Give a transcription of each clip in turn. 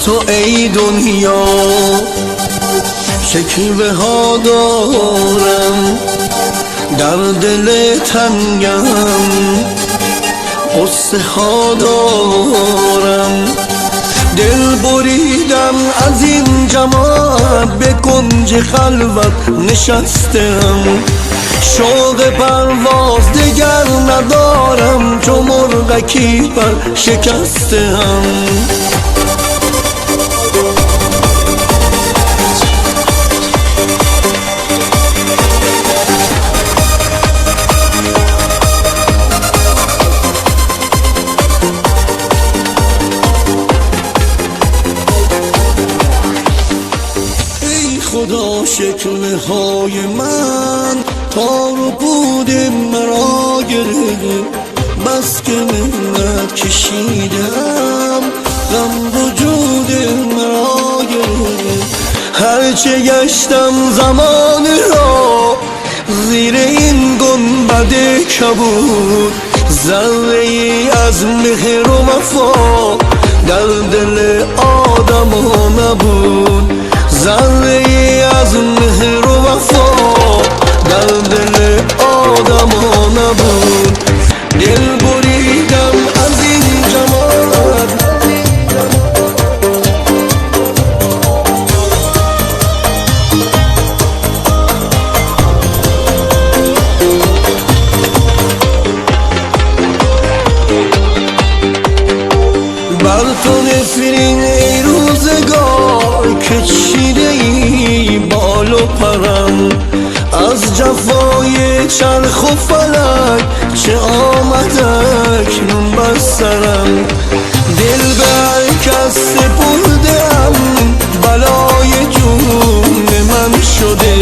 تو ای دنیا شکوه ها دارم، در دل تنگم قصه ها دارم. دل بریدم از این جماعت، به کنج خلوت نشستم. شوق پرواز دگر ندارم، چو مرغکی پر شکستم. خدا شکل های من تار و پود مرا گرفت، بس که منت کشیدم غم وجود مرا گرفت. هرچه گشتم زمان را زیر این گنبد کبود، ذره ای از مهر و وفا در دل آدم نبود. ذره ای از مهر و وفا در دل آدم نبود. دل بریدم از این جماعت، بر تو نفرین ای روزگار که چیده ای بال و پرم. از جفای چرخ و فلک چه آمد اکنون بر سرم. دل به هر کس سپردم، بلای جون من شده.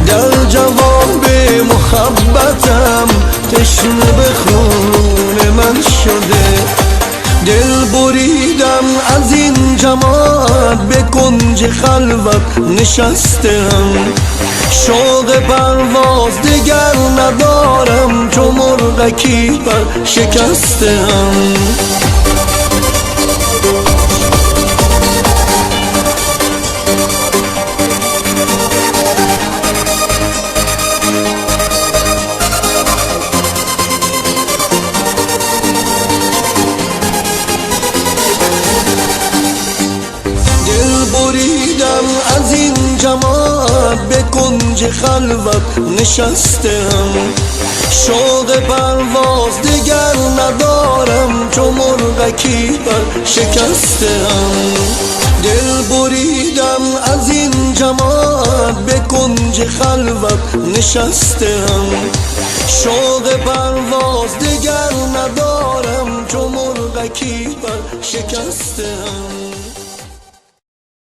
در جواب محبتم تشنه به خون من شده. دل بریدم از این جماعت، به کنج خلوت نشستم. شوق پرواز دگر ندارم، چو مرغکی پر شکستم. بریدم از این جماعت، به کنج خلوت نشستم. شوق پرواز دگر ندارم، چو مرغکی پر شکستم. دل بریدم از این جماعت، به کنج خلوت نشستم. شوق پرواز دگر ندارم، چو مرغکی پر شکستم.